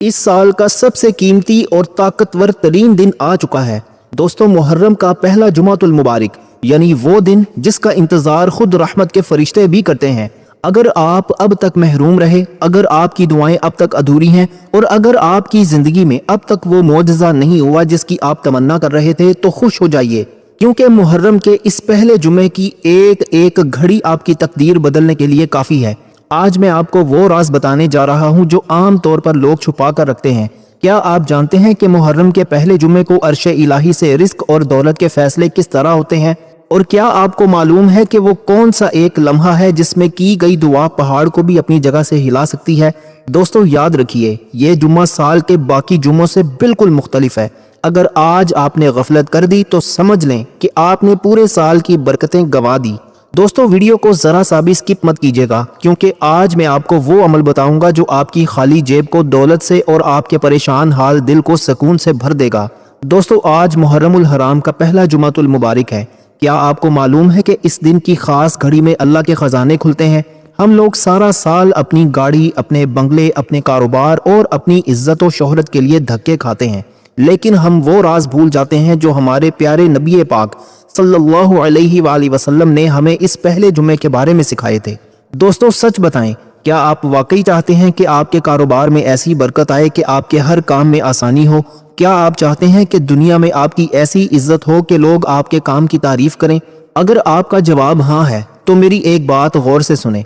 इस साल का सबसे कीमती और ताकतवर तरीन दिन आ चुका है दोस्तों। मुहर्रम का पहला जुमातुल मुबारक, यानी वो दिन जिसका इंतजार खुद रहमत के फरिश्ते भी करते हैं। अगर आप अब तक महरूम रहे, अगर आपकी दुआएं अब तक अधूरी हैं और अगर आपकी जिंदगी में अब तक वो मौजज़ा नहीं हुआ जिसकी आप तमन्ना कर रहे थे, तो खुश हो जाइए, क्योंकि मुहर्रम के इस पहले जुमे की एक एक घड़ी आपकी तकदीर बदलने के लिए काफ़ी है। आज मैं आपको वो राज बताने जा रहा हूँ जो आम तौर पर लोग छुपा कर रखते हैं। क्या आप जानते हैं कि मुहर्रम के पहले जुमे को अर्शे इलाही से रिस्क और दौलत के फैसले किस तरह होते हैं? और क्या आपको मालूम है कि वो कौन सा एक लम्हा है जिसमें की गई दुआ पहाड़ को भी अपनी जगह से हिला सकती है? दोस्तों याद रखिए, ये जुम्मा साल के बाकी जुम्मों से बिल्कुल मुख्तलिफ है। अगर आज आपने गफलत कर दी तो समझ लें कि आपने पूरे साल की बरकतें गंवा दी। दोस्तों वीडियो को जरा सा भी स्किप मत कीजिएगा, क्योंकि आज मैं आपको वो अमल बताऊंगा जो आपकी खाली जेब को दौलत से और आपके परेशान हाल दिल को सुकून से भर देगा। दोस्तों आज मुहर्रमुल हराम का पहला जुमातुल मुबारक है। क्या आपको मालूम है कि इस दिन की खास घड़ी में अल्लाह के खजाने खुलते हैं? हम लोग सारा साल अपनी गाड़ी, अपने बंगले, अपने कारोबार और अपनी इज्जत और शोहरत के लिए धक्के खाते हैं, लेकिन हम वो राज भूल जाते हैं जो हमारे प्यारे नबी पाक सल्लल्लाहु अलैहि वसल्लम ने हमें इस पहले जुमे के बारे में सिखाए थे। दोस्तों सच बताएं, क्या आप वाकई चाहते हैं कि आपके कारोबार में ऐसी बरकत आए कि आपके हर काम में आसानी हो? क्या आप चाहते हैं कि दुनिया में आपकी ऐसी इज्जत हो कि लोग आपके काम की तारीफ करें? अगर आपका जवाब हाँ है तो मेरी एक बात गौर से सुने।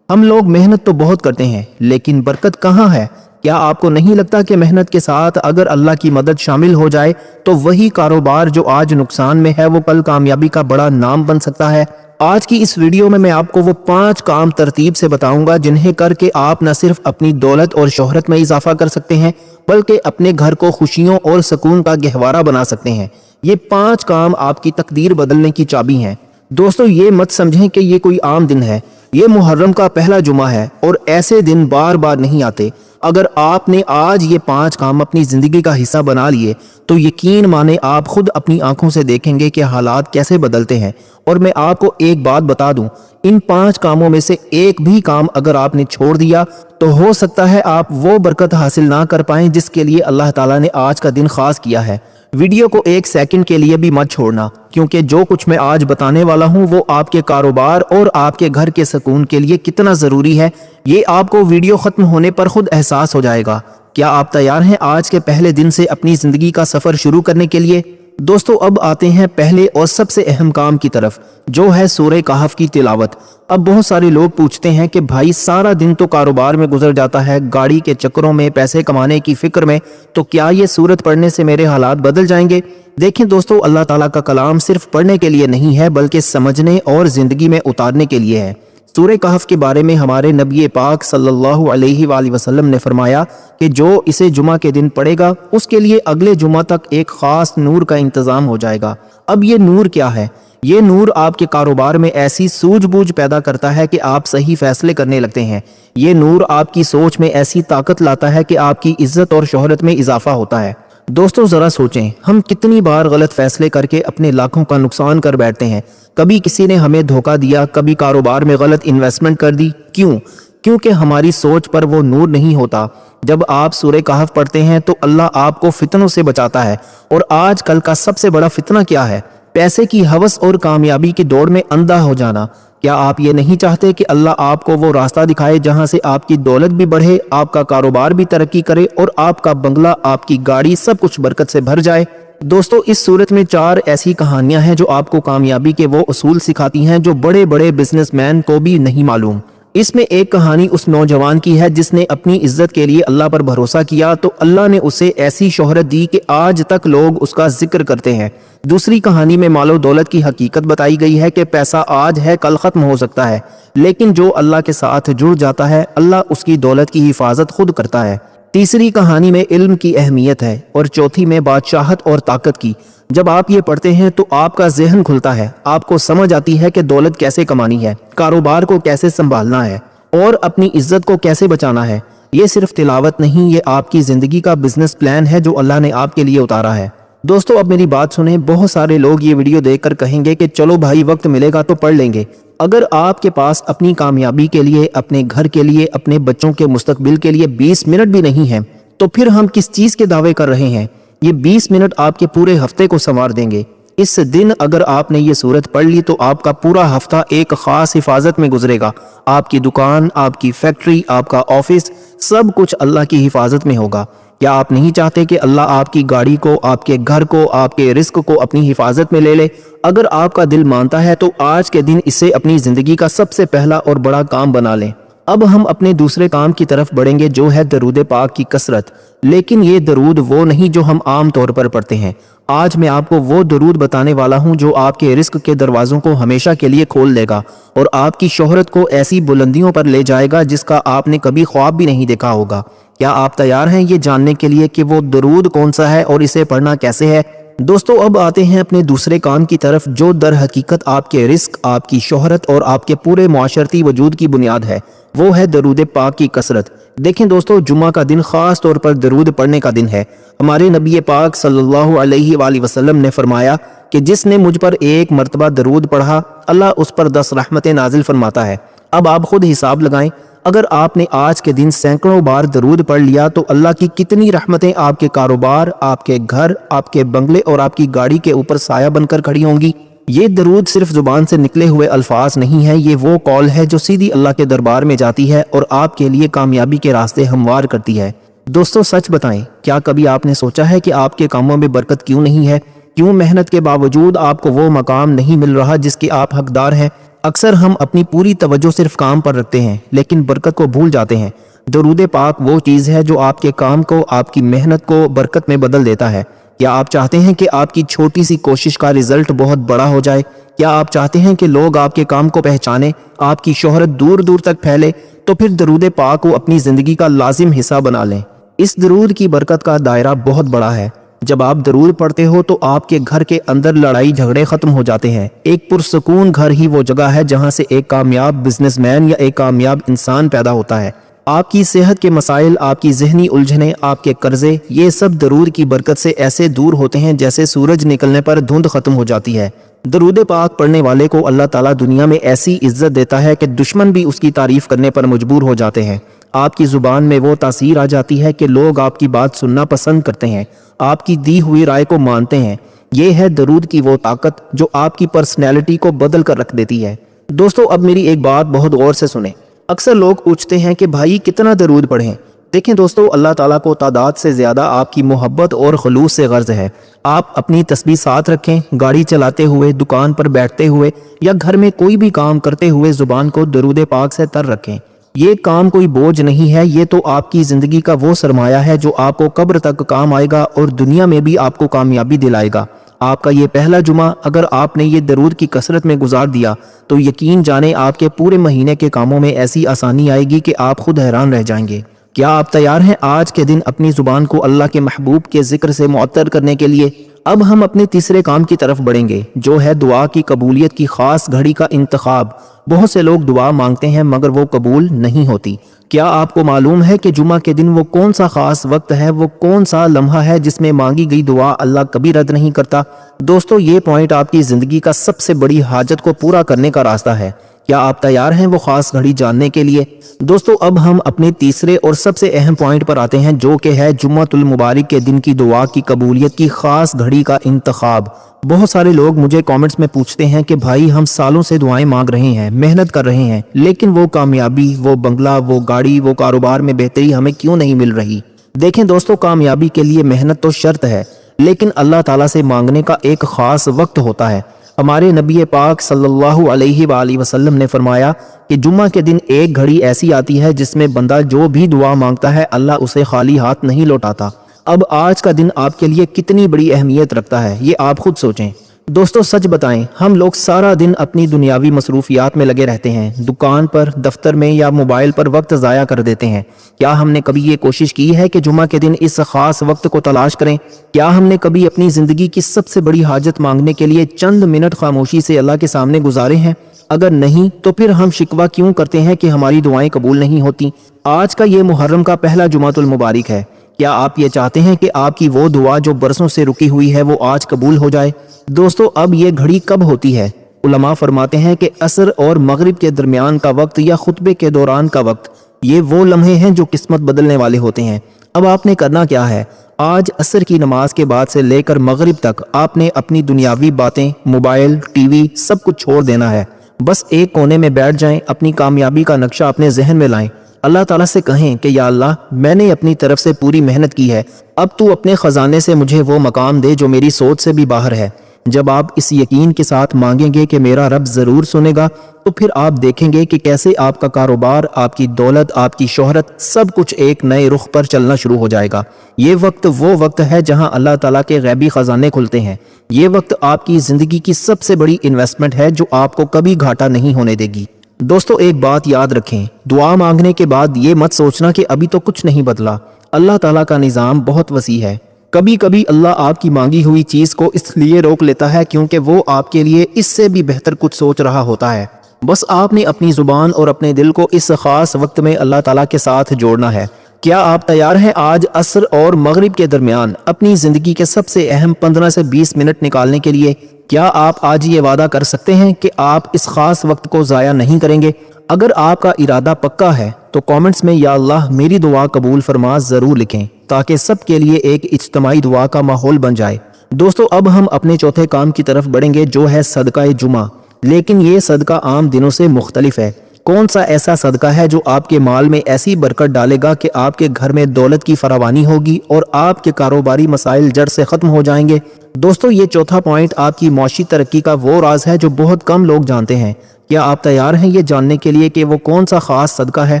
हम लोग मेहनत तो बहुत करते हैं, लेकिन बरकत कहाँ है? क्या आपको नहीं लगता कि मेहनत के साथ अगर अल्लाह की मदद शामिल हो जाए तो वही कारोबार जो आज नुकसान में है वो कल कामयाबी का बड़ा नाम बन सकता है? आज की इस वीडियो में मैं आपको वो 5 काम तरतीब से बताऊंगा जिन्हें करके आप न सिर्फ अपनी दौलत और शोहरत में इजाफा कर सकते हैं, बल्कि अपने घर को खुशियों और सुकून का गहवारा बना सकते हैं। ये 5 काम आपकी तकदीर बदलने की चाबी हैं। दोस्तों ये मत समझें कि ये कोई आम दिन है, ये मुहर्रम का पहला जुमा है और ऐसे दिन बार बार नहीं आते। अगर आपने आज ये 5 काम अपनी जिंदगी का हिस्सा बना लिए तो यकीन माने आप खुद अपनी आंखों से देखेंगे कि हालात कैसे बदलते हैं। और मैं आपको एक बात बता दूं, इन 5 कामों में से एक भी काम अगर आपने छोड़ दिया तो हो सकता है आप वो बरकत हासिल ना कर पाएं जिसके लिए अल्लाह ताला ने आज का दिन खास किया है। वीडियो को 1 सेकंड के लिए भी मत छोड़ना, क्योंकि जो कुछ मैं आज बताने वाला हूं वो आपके कारोबार और आपके घर के सुकून के लिए कितना ज़रूरी है ये आपको वीडियो ख़त्म होने पर खुद एहसास हो जाएगा। क्या आप तैयार हैं आज के पहले दिन से अपनी ज़िंदगी का सफ़र शुरू करने के लिए? दोस्तों अब आते हैं पहले और सबसे अहम काम की तरफ, जो है सूरह कहफ की तिलावत। अब बहुत सारे लोग पूछते हैं कि भाई सारा दिन तो कारोबार में गुजर जाता है, गाड़ी के चक्करों में, पैसे कमाने की फिक्र में, तो क्या ये सूरत पढ़ने से मेरे हालात बदल जाएंगे? देखें दोस्तों, अल्लाह ताला का कलाम सिर्फ पढ़ने के लिए नहीं है बल्कि समझने और ज़िंदगी में उतारने के लिए है। सूरह कहफ के बारे में हमारे नबी पाक सल्लल्लाहु अलैहि वसल्लम ने फरमाया कि जो इसे जुमा के दिन पढ़ेगा उसके लिए अगले जुमा तक एक खास नूर का इंतज़ाम हो जाएगा। अब ये नूर क्या है? ये नूर आपके कारोबार में ऐसी सूझबूझ पैदा करता है कि आप सही फैसले करने लगते हैं। ये नूर आपकी सोच में ऐसी ताकत लाता है कि आपकी इज्जत और शोहरत में इजाफा होता है। दोस्तों ज़रा सोचें, हम कितनी बार गलत फैसले करके अपने लाखों का नुकसान कर बैठते हैं। कभी किसी ने हमें धोखा दिया, कभी कारोबार में गलत इन्वेस्टमेंट कर दी। क्यों? क्योंकि हमारी सोच पर वो नूर नहीं होता। जब आप सूरह कहफ पढ़ते हैं तो अल्लाह आपको फितनों से बचाता है। और आज कल का सबसे बड़ा फितना क्या है? पैसे की हवस और कामयाबी की दौड़ में अंधा हो जाना। क्या आप ये नहीं चाहते कि अल्लाह आपको वो रास्ता दिखाए जहां से आपकी दौलत भी बढ़े, आपका कारोबार भी तरक्की करे और आपका बंगला, आपकी गाड़ी, सब कुछ बरकत से भर जाए? दोस्तों इस सूरत में 4 ऐसी कहानियां हैं जो आपको कामयाबी के वो उसूल सिखाती हैं जो बड़े बड़े बिजनेसमैन को भी नहीं मालूम। इसमें एक कहानी उस नौजवान की है जिसने अपनी इज्जत के लिए अल्लाह पर भरोसा किया तो अल्लाह ने उसे ऐसी शोहरत दी कि आज तक लोग उसका जिक्र करते हैं। दूसरी कहानी में मालो दौलत की हकीकत बताई गई है कि पैसा आज है कल खत्म हो सकता है, लेकिन जो अल्लाह के साथ जुड़ जाता है अल्लाह उसकी दौलत की हिफाजत खुद करता है। तीसरी कहानी में इल्म की अहमियत है और चौथी में बादशाहत और ताकत की। जब आप ये पढ़ते हैं तो आपका जहन खुलता है, आपको समझ आती है कि दौलत कैसे कमानी है, कारोबार को कैसे संभालना है और अपनी इज्जत को कैसे बचाना है। ये सिर्फ तिलावत नहीं, ये आपकी ज़िंदगी का बिजनेस प्लान है जो अल्लाह ने आपके लिए उतारा है। दोस्तों अब मेरी बात सुने, बहुत सारे लोग ये वीडियो देखकर कहेंगे कि चलो भाई वक्त मिलेगा तो पढ़ लेंगे। अगर आपके पास अपनी कामयाबी के लिए, अपने घर के लिए, अपने बच्चों के मुस्तकबिल के लिए 20 मिनट भी नहीं है तो फिर हम किस चीज़ के दावे कर रहे हैं। ये 20 मिनट आपके पूरे हफ्ते को संवार देंगे। इस दिन अगर आपने ये सूरत पढ़ ली तो आपका पूरा हफ्ता एक खास हिफाजत में गुजरेगा। आपकी दुकान, आपकी फैक्ट्री, आपका ऑफिस, सब कुछ अल्लाह की हिफाजत में होगा। क्या आप नहीं चाहते कि अल्लाह आपकी गाड़ी को, आपके घर को, आपके रिस्क को अपनी हिफाजत में ले ले? अगर आपका दिल मानता है तो आज के दिन इसे अपनी जिंदगी का सबसे पहला और बड़ा काम बना लें। अब हम अपने दूसरे काम की तरफ बढ़ेंगे, जो है दरूद पाक की कसरत। लेकिन ये दरूद वो नहीं जो हम आम तौर पर पढ़ते हैं। आज मैं आपको वो दरूद बताने वाला हूँ जो आपके रिस्क के दरवाजों को हमेशा के लिए खोल देगा और आपकी शोहरत को ऐसी बुलंदियों पर ले जाएगा जिसका आपने कभी ख्वाब भी नहीं देखा होगा। क्या आप तैयार हैं ये जानने के लिए कि वो दरूद कौन सा है और इसे पढ़ना कैसे है? दोस्तों, अब आते हैं अपने दूसरे काम की तरफ, जो दर हकीकत आपके रिस्क, आपकी शोहरत और आपके पूरे मुआशरती वजूद की बुनियाद है। वो है दरूद पाक की कसरत। देखें दोस्तों, जुमा का दिन खास तौर पर दरूद पढ़ने का दिन है। हमारे नबी पाक सल्लल्लाहु अलैहि वसल्लम ने फरमाया कि जिसने मुझ पर एक मरतबा दरूद पढ़ा, अल्लाह उस पर 10 रहमतें नाजिल फरमाता है। अब आप खुद हिसाब लगाएं, अगर आपने आज के दिन सैकड़ों बार दरूद पढ़ लिया तो अल्लाह की कितनी रहमतें आपके कारोबार, आपके घर, आपके बंगले और आपकी गाड़ी के ऊपर साया बनकर खड़ी होंगी। ये दरूद सिर्फ जुबान से निकले हुए अल्फाज नहीं है, ये वो कॉल है जो सीधी अल्लाह के दरबार में जाती है और आपके लिए कामयाबी के रास्ते हमवार करती है। दोस्तों, सच बताएं, क्या कभी आपने सोचा है कि आपके कामों में बरकत क्यों नहीं है? क्यों मेहनत के बावजूद आपको वो मकाम नहीं मिल रहा जिसके आप हकदार हैं? अक्सर हम अपनी पूरी तवज्जो सिर्फ काम पर रखते हैं लेकिन बरकत को भूल जाते हैं। दरूद पाक वो चीज़ है जो आपके काम को, आपकी मेहनत को बरकत में बदल देता है। क्या आप चाहते हैं कि आपकी छोटी सी कोशिश का रिजल्ट बहुत बड़ा हो जाए? क्या आप चाहते हैं कि लोग आपके काम को पहचाने, आपकी शोहरत दूर दूर तक फैले? तो फिर दरूद पाक को अपनी ज़िंदगी का लाजिम हिस्सा बना लें। इस दरूद की बरकत का दायरा बहुत बड़ा है। जब आप दरूद पढ़ते हो तो आपके घर के अंदर लड़ाई झगड़े खत्म हो जाते हैं। एक पुरसकून घर ही वो जगह है जहां से एक कामयाब बिजनेसमैन या एक कामयाब इंसान पैदा होता है। आपकी सेहत के मसाइल, आपकी जहनी उलझने, आपके कर्जे, ये सब दरूद की बरकत से ऐसे दूर होते हैं जैसे सूरज निकलने पर धुंध खत्म हो जाती है। दरूद पाक पढ़ने वाले को अल्लाह ताला दुनिया में ऐसी इज्जत देता है कि दुश्मन भी उसकी तारीफ करने पर मजबूर हो जाते हैं। आपकी जुबान में वो तासीर आ जाती है कि लोग आपकी बात सुनना पसंद करते हैं, आपकी दी हुई राय को मानते हैं। ये है दरूद की वो ताकत जो आपकी पर्सनैलिटी को बदल कर रख देती है। दोस्तों, अब मेरी एक बात बहुत गौर से सुने। अक्सर लोग पूछते हैं कि भाई कितना दरूद पढ़ें। देखें दोस्तों, अल्लाह ताला को तादाद से ज़्यादा आपकी मोहब्बत और खलूस से गर्ज है। आप अपनी तस्बीह साथ रखें, गाड़ी चलाते हुए, दुकान पर बैठते हुए या घर में कोई भी काम करते हुए ज़ुबान को दरूद पाक से तर रखें। ये काम कोई बोझ नहीं है, ये तो आपकी ज़िंदगी का वो सरमाया है जो आपको कब्र तक काम आएगा और दुनिया में भी आपको कामयाबी दिलाएगा। आपका ये पहला जुमा अगर आपने ये दरूद की कसरत में गुजार दिया तो यकीन जाने आपके पूरे महीने के कामों में ऐसी आसानी आएगी कि आप खुद हैरान रह जाएंगे। क्या आप तैयार हैं आज के दिन अपनी ज़ुबान को अल्लाह के महबूब के जिक्र से मुअत्तर करने के लिए? अब हम अपने तीसरे काम की तरफ बढ़ेंगे, जो है दुआ की कबूलियत की खास घड़ी का इंतखाब। बहुत से लोग दुआ मांगते हैं मगर वो कबूल नहीं होती। क्या आपको मालूम है कि जुमा के दिन वो कौन सा खास वक्त है, वो कौन सा लम्हा है जिसमें मांगी गई दुआ अल्लाह कभी रद्द नहीं करता? दोस्तों, ये पॉइंट आपकी ज़िंदगी का सबसे बड़ी हाजत को पूरा करने का रास्ता है। क्या आप तैयार हैं वो खास घड़ी जानने के लिए? दोस्तों, अब हम अपने तीसरे और सबसे अहम पॉइंट पर आते हैं, जो कि है जुम्मतुल मुबारक के दिन की दुआ की कबूलियत की खास घड़ी का इंतखाब। बहुत सारे लोग मुझे कमेंट्स में पूछते हैं कि भाई हम सालों से दुआएं मांग रहे हैं, मेहनत कर रहे हैं, लेकिन वो कामयाबी, वो बंगला, वो गाड़ी, वो कारोबार में बेहतरी हमें क्यों नहीं मिल रही? देखें दोस्तों, कामयाबी के लिए मेहनत तो शर्त है, लेकिन अल्लाह ताला से मांगने का एक खास वक्त होता है। हमारे नबी पाक सल्लल्लाहु अलैहि वसल्लम ने फरमाया कि जुम्मा के दिन एक घड़ी ऐसी आती है जिसमें बंदा जो भी दुआ मांगता है अल्लाह उसे खाली हाथ नहीं लौटाता। अब आज का दिन आपके लिए कितनी बड़ी अहमियत रखता है ये आप खुद सोचें। दोस्तों, सच बताएं, हम लोग सारा दिन अपनी दुनियावी मसरूफियात में लगे रहते हैं, दुकान पर, दफ्तर में या मोबाइल पर वक्त ज़ाया कर देते हैं। क्या हमने कभी ये कोशिश की है कि जुमा के दिन इस खास वक्त को तलाश करें? क्या हमने कभी अपनी ज़िंदगी की सबसे बड़ी हाजत मांगने के लिए चंद मिनट खामोशी से अल्लाह के सामने गुजारे हैं? अगर नहीं तो फिर हम शिकवा क्यों करते हैं कि हमारी दुआएं कबूल नहीं होती? आज का ये मुहर्रम का पहला जुमातुल मुबारक है। क्या आप ये चाहते हैं कि आपकी वो दुआ जो बरसों से रुकी हुई है वो आज कबूल हो जाए? दोस्तों, अब ये घड़ी कब होती है? उलमा फरमाते हैं कि असर और मगरिब के दरमियान का वक्त या खुतबे के दौरान का वक्त, ये वो लम्हे हैं जो किस्मत बदलने वाले होते हैं। اب آپ نے کرنا کیا ہے؟ آج عصر کی نماز کے بعد سے لے کر مغرب تک آپ نے اپنی دنیاوی باتیں، موبائل، ٹی وی سب کچھ چھوڑ دینا ہے۔ بس ایک کونے میں بیٹھ جائیں، اپنی کامیابی کا نقشہ اپنے ذہن میں لائیں، اللہ تعالیٰ سے کہیں کہ یا اللہ، میں نے اپنی طرف سے پوری محنت کی ہے، اب تو اپنے خزانے سے مجھے وہ مقام دے جو میری سوچ سے بھی باہر ہے۔ جب آپ اس یقین کے ساتھ مانگیں گے کہ میرا رب ضرور سنے گا، تو پھر آپ دیکھیں گے کہ کیسے آپ کا کاروبار، آپ کی دولت، آپ کی شہرت سب کچھ ایک نئے رخ پر چلنا شروع ہو جائے گا۔ یہ وقت وہ وقت ہے جہاں اللہ تعالیٰ کے غیبی خزانے کھلتے ہیں۔ یہ وقت آپ کی زندگی کی سب سے بڑی انویسٹمنٹ ہے جو آپ کو کبھی گھاٹا نہیں ہونے دے گی۔ دوستو، ایک بات یاد رکھیں، دعا مانگنے کے بعد یہ مت سوچنا کہ ابھی تو کچھ نہیں بدلا۔ اللہ تعالیٰ کا نظام بہت وسیع ہے۔ کبھی کبھی اللہ آپ کی مانگی ہوئی چیز کو اس لیے روک لیتا ہے کیونکہ وہ آپ کے لیے اس سے بھی بہتر کچھ سوچ رہا ہوتا ہے۔ بس آپ نے اپنی زبان اور اپنے دل کو اس خاص وقت میں اللہ تعالیٰ کے ساتھ جوڑنا ہے۔ کیا آپ تیار ہیں آج عصر اور مغرب کے درمیان اپنی زندگی کے سب سے اہم 15 سے 20 منٹ نکالنے کے لیے؟ کیا آپ آج یہ وعدہ کر سکتے ہیں کہ آپ اس خاص وقت کو ضائع نہیں کریں گے؟ اگر آپ کا ارادہ پکا ہے تو کامنٹس میں یا اللہ میری دعا قبول فرما ضرور لکھیں تاکہ سب کے لیے ایک اجتماعی دعا کا ماحول بن جائے۔ دوستو، اب ہم اپنے چوتھے کام کی طرف بڑھیں گے جو ہے صدقہ جمعہ، لیکن یہ صدقہ عام دنوں سے مختلف ہے۔ کون سا ایسا صدقہ ہے جو آپ کے مال میں ایسی برکت ڈالے گا کہ آپ کے گھر میں دولت کی فراوانی ہوگی اور آپ کے کاروباری مسائل جڑ سے ختم ہو جائیں گے؟ دوستو، یہ چوتھا پوائنٹ آپ کی معاشی ترقی کا وہ راز ہے جو بہت کم لوگ جانتے ہیں۔ کیا آپ تیار ہیں یہ جاننے کے لیے کہ وہ کون سا خاص صدقہ ہے؟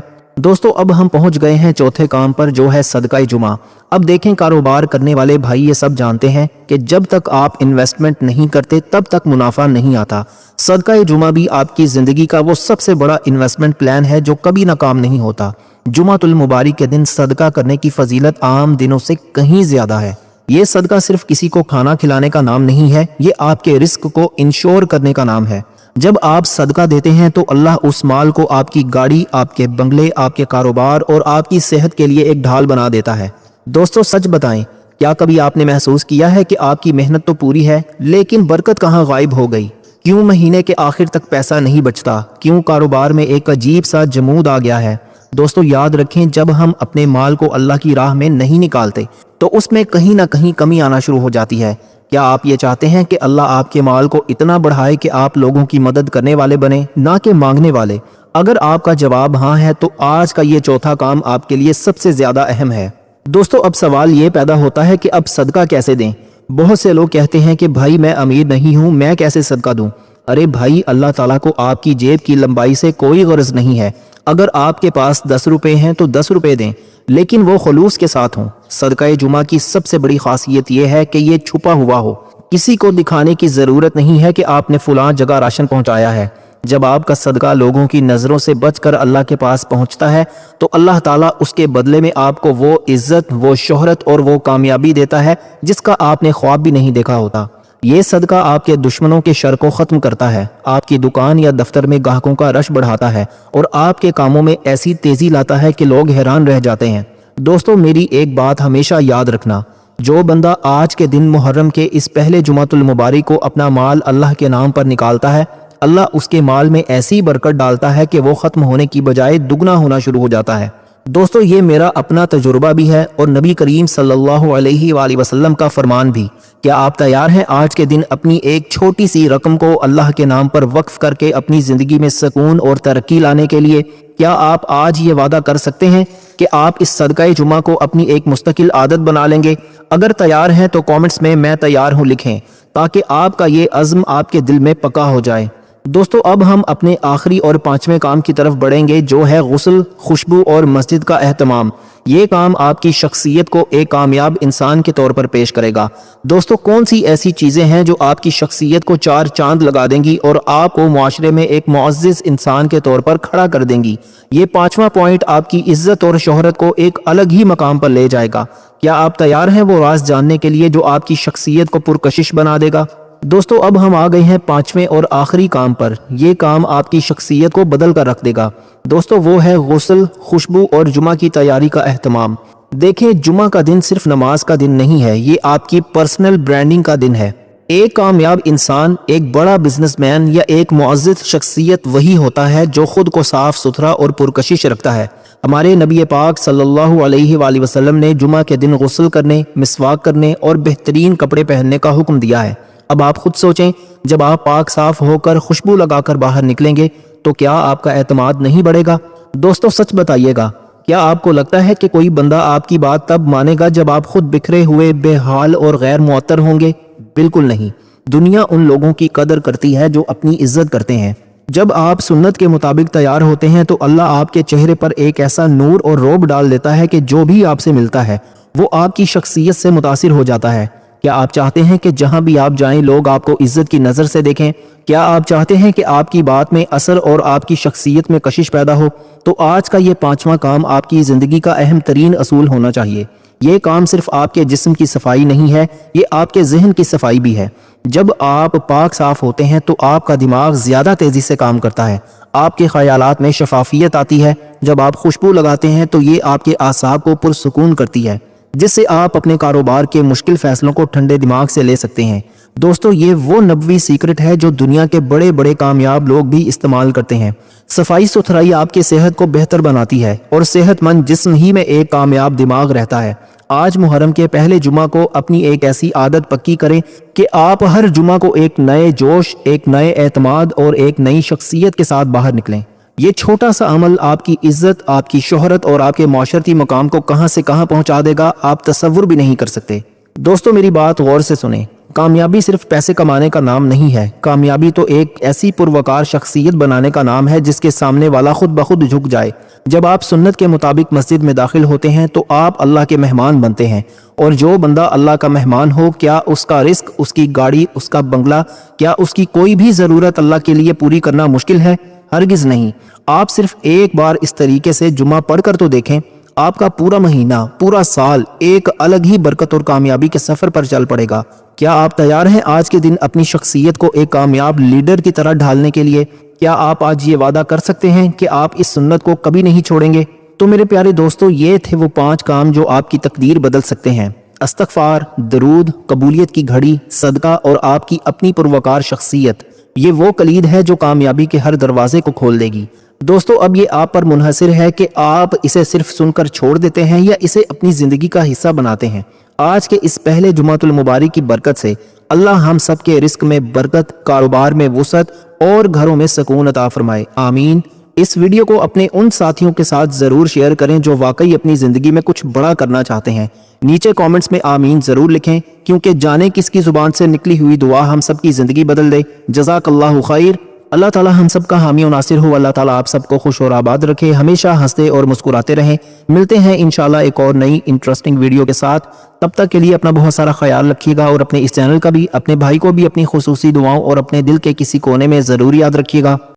دوستو، اب ہم پہنچ گئے ہیں چوتھے کام پر جو ہے صدقہ جمعہ۔ اب دیکھیں، کاروبار کرنے والے بھائی یہ سب جانتے ہیں کہ جب تک آپ انویسٹمنٹ نہیں کرتے تب تک منافع نہیں آتا۔ صدقہ جمعہ بھی آپ کی زندگی کا وہ سب سے بڑا انویسٹمنٹ پلان ہے جو کبھی ناکام نہیں ہوتا۔ جمعۃ المبارک کے دن صدقہ کرنے کی فضیلت عام دنوں سے کہیں زیادہ ہے۔ یہ صدقہ صرف کسی کو کھانا کھلانے کا نام نہیں ہے، یہ آپ کے رزق کو انشور کرنے کا نام ہے۔ جب آپ صدقہ دیتے ہیں تو اللہ اس مال کو آپ کی گاڑی، آپ کے بنگلے، آپ کے کاروبار اور آپ کی صحت کے لیے ایک ڈھال بنا دیتا ہے۔ دوستو، سچ بتائیں، کیا کبھی آپ نے محسوس کیا ہے کہ آپ کی محنت تو پوری ہے لیکن برکت کہاں غائب ہو گئی؟ کیوں مہینے کے آخر تک پیسہ نہیں بچتا؟ کیوں کاروبار میں ایک عجیب سا جمود آ گیا ہے؟ دوستو، یاد رکھیں، جب ہم اپنے مال کو اللہ کی راہ میں نہیں نکالتے تو اس میں کہیں نہ کہیں کمی آنا شروع ہو جاتی ہے۔ کیا آپ یہ چاہتے ہیں کہ اللہ آپ کے مال کو اتنا بڑھائے کہ آپ لوگوں کی مدد کرنے والے بنیں، نہ کہ مانگنے والے؟ اگر آپ کا جواب ہاں ہے تو آج کا یہ چوتھا کام آپ کے لیے سب سے زیادہ اہم ہے۔ دوستو، اب سوال یہ پیدا ہوتا ہے کہ اب صدقہ کیسے دیں؟ بہت سے لوگ کہتے ہیں کہ بھائی میں امیر نہیں ہوں، میں کیسے صدقہ دوں؟ ارے بھائی، اللہ تعالیٰ کو آپ کی جیب کی لمبائی سے کوئی غرض نہیں ہے۔ اگر آپ کے پاس 10 روپے ہیں تو 10 روپے دیں، لیکن وہ خلوص کے ساتھ ہوں۔ صدقہ جمعہ کی سب سے بڑی خاصیت یہ ہے کہ یہ چھپا ہوا ہو۔ کسی کو دکھانے کی ضرورت نہیں ہے کہ آپ نے فلاں جگہ راشن پہنچایا ہے۔ جب آپ کا صدقہ لوگوں کی نظروں سے بچ کر اللہ کے پاس پہنچتا ہے تو اللہ تعالیٰ اس کے بدلے میں آپ کو وہ عزت، وہ شہرت اور وہ کامیابی دیتا ہے جس کا آپ نے خواب بھی نہیں دیکھا ہوتا۔ یہ صدقہ آپ کے دشمنوں کے شر کو ختم کرتا ہے، آپ کی دکان یا دفتر میں گاہکوں کا رش بڑھاتا ہے اور آپ کے کاموں میں ایسی تیزی لاتا ہے کہ لوگ حیران رہ جاتے ہیں۔ دوستو، میری ایک بات ہمیشہ یاد رکھنا، جو بندہ آج کے دن محرم کے اس پہلے جمعۃ المبارک کو اپنا مال اللہ کے نام پر نکالتا ہے، اللہ اس کے مال میں ایسی برکت ڈالتا ہے کہ وہ ختم ہونے کی بجائے دگنا ہونا شروع ہو جاتا ہے۔ دوستو، یہ میرا اپنا تجربہ بھی ہے اور نبی کریم صلی اللہ علیہ وآلہ وسلم کا فرمان بھی۔ کیا آپ تیار ہیں آج کے دن اپنی ایک چھوٹی سی رقم کو اللہ کے نام پر وقف کر کے اپنی زندگی میں سکون اور ترقی لانے کے لیے؟ کیا آپ آج یہ وعدہ کر سکتے ہیں کہ آپ اس صدقہ جمعہ کو اپنی ایک مستقل عادت بنا لیں گے؟ اگر تیار ہیں تو کامنٹس میں تیار ہوں لکھیں تاکہ آپ کا یہ عزم آپ کے دل میں پکا ہو جائے۔ دوستو، اب ہم اپنے آخری اور 5ویں کام کی طرف بڑھیں گے جو ہے غسل، خوشبو اور مسجد کا اہتمام۔ یہ کام آپ کی شخصیت کو ایک کامیاب انسان کے طور پر پیش کرے گا۔ دوستو، کون سی ایسی چیزیں ہیں جو آپ کی شخصیت کو 4 چاند لگا دیں گی اور آپ کو معاشرے میں ایک معزز انسان کے طور پر کھڑا کر دیں گی؟ یہ 5واں پوائنٹ آپ کی عزت اور شہرت کو ایک الگ ہی مقام پر لے جائے گا۔ کیا آپ تیار ہیں وہ راز جاننے کے لیے جو آپ کی شخصیت کو پرکشش بنا دے گا؟ دوستو، اب ہم آ گئے ہیں 5ویں اور آخری کام پر۔ یہ کام آپ کی شخصیت کو بدل کر رکھ دے گا۔ دوستو، وہ ہے غسل، خوشبو اور جمعہ کی تیاری کا اہتمام۔ دیکھیں، جمعہ کا دن صرف نماز کا دن نہیں ہے، یہ آپ کی پرسنل برانڈنگ کا دن ہے۔ ایک کامیاب انسان، ایک بڑا بزنس مین یا ایک معزز شخصیت وہی ہوتا ہے جو خود کو صاف ستھرا اور پرکشش رکھتا ہے۔ ہمارے نبی پاک صلی اللہ علیہ وآلہ وسلم نے جمعہ کے دن غسل کرنے، مسواک کرنے اور بہترین کپڑے پہننے کا حکم دیا ہے۔ اب آپ خود سوچیں، جب آپ پاک صاف ہو کر خوشبو لگا کر باہر نکلیں گے تو کیا آپ کا اعتماد نہیں بڑھے گا؟ دوستو سچ بتائیے گا، کیا آپ کو لگتا ہے کہ کوئی بندہ آپ کی بات تب مانے گا جب آپ خود بکھرے ہوئے، بے حال اور غیر معطر ہوں گے؟ بالکل نہیں۔ دنیا ان لوگوں کی قدر کرتی ہے جو اپنی عزت کرتے ہیں۔ جب آپ سنت کے مطابق تیار ہوتے ہیں تو اللہ آپ کے چہرے پر ایک ایسا نور اور رعب ڈال دیتا ہے کہ جو بھی آپ سے ملتا ہے وہ آپ کی شخصیت سے متاثر ہو جاتا ہے۔ کیا آپ چاہتے ہیں کہ جہاں بھی آپ جائیں لوگ آپ کو عزت کی نظر سے دیکھیں؟ کیا آپ چاہتے ہیں کہ آپ کی بات میں اثر اور آپ کی شخصیت میں کشش پیدا ہو؟ تو آج کا یہ 5واں کام آپ کی زندگی کا اہم ترین اصول ہونا چاہیے۔ یہ کام صرف آپ کے جسم کی صفائی نہیں ہے، یہ آپ کے ذہن کی صفائی بھی ہے۔ جب آپ پاک صاف ہوتے ہیں تو آپ کا دماغ زیادہ تیزی سے کام کرتا ہے، آپ کے خیالات میں شفافیت آتی ہے۔ جب آپ خوشبو لگاتے ہیں تو یہ آپ کے اعصاب کو پرسکون کرتی ہے، جس سے آپ اپنے کاروبار کے مشکل فیصلوں کو ٹھنڈے دماغ سے لے سکتے ہیں۔ دوستو یہ وہ نبوی سیکرٹ ہے جو دنیا کے بڑے بڑے کامیاب لوگ بھی استعمال کرتے ہیں۔ صفائی ستھرائی آپ کی صحت کو بہتر بناتی ہے اور صحت مند جسم ہی میں ایک کامیاب دماغ رہتا ہے۔ آج محرم کے پہلے جمعہ کو اپنی ایک ایسی عادت پکی کریں کہ آپ ہر جمعہ کو ایک نئے جوش، ایک نئے اعتماد اور ایک نئی شخصیت کے ساتھ باہر نکلیں۔ یہ چھوٹا سا عمل آپ کی عزت، آپ کی شہرت اور آپ کے معاشرتی مقام کو کہاں سے کہاں پہنچا دے گا، آپ تصور بھی نہیں کر سکتے۔ دوستو میری بات غور سے سنیں، کامیابی صرف پیسے کمانے کا نام نہیں ہے۔ کامیابی تو ایک ایسی پروقار شخصیت بنانے کا نام ہے جس کے سامنے والا خود بخود جھک جائے۔ جب آپ سنت کے مطابق مسجد میں داخل ہوتے ہیں تو آپ اللہ کے مہمان بنتے ہیں، اور جو بندہ اللہ کا مہمان ہو، کیا اس کا رزق، اس کی گاڑی، اس کا بنگلہ، کیا اس کی کوئی بھی ضرورت اللہ کے لیے پوری کرنا مشکل ہے؟ ہرگز نہیں۔ آپ صرف ایک بار اس طریقے سے جمعہ پڑھ کر تو دیکھیں، آپ کا پورا مہینہ، پورا سال ایک الگ ہی برکت اور کامیابی کے سفر پر چل پڑے گا۔ کیا آپ تیار ہیں آج کے دن اپنی شخصیت کو ایک کامیاب لیڈر کی طرح ڈھالنے کے لیے؟ کیا آپ آج یہ وعدہ کر سکتے ہیں کہ آپ اس سنت کو کبھی نہیں چھوڑیں گے؟ تو میرے پیارے دوستو، یہ تھے وہ 5 کام جو آپ کی تقدیر بدل سکتے ہیں۔ استغفار، درود، قبولیت کی گھڑی، صدقہ اور آپ کی اپنی پروقار شخصیت، یہ وہ کلید ہے جو کامیابی کے ہر دروازے کو کھول دے گی۔ دوستو اب یہ آپ پر منحصر ہے کہ آپ اسے صرف سن کر چھوڑ دیتے ہیں یا اسے اپنی زندگی کا حصہ بناتے ہیں۔ آج کے اس پہلے جمعۃ المبارک کی برکت سے اللہ ہم سب کے رزق میں برکت، کاروبار میں وسعت اور گھروں میں سکون عطا فرمائے، آمین۔ اس ویڈیو کو اپنے ان ساتھیوں کے ساتھ ضرور شیئر کریں جو واقعی اپنی زندگی میں کچھ بڑا کرنا چاہتے ہیں۔ نیچے کامنٹس میں آمین ضرور لکھیں، کیونکہ جانے کس کی زبان سے نکلی ہوئی دعا ہم سب کی زندگی بدل دے۔ جزاک اللہ خیر۔ اللہ تعالی ہم سب کا حامی و ناصر ہو۔ اللہ تعالی آپ سب کو خوش اور آباد رکھے، ہمیشہ ہنستے اور مسکراتے رہیں۔ ملتے ہیں انشاءاللہ ایک اور نئی انٹرسٹنگ ویڈیو کے ساتھ۔ تب تک کے لیے اپنا بہت سارا خیال رکھیے گا، اور اپنے اس چینل کا بھی، اپنے بھائی کو بھی اپنی خصوصی دعاؤں اور اپنے دل کے کسی کونے میں ضرور یاد رکھیے گا۔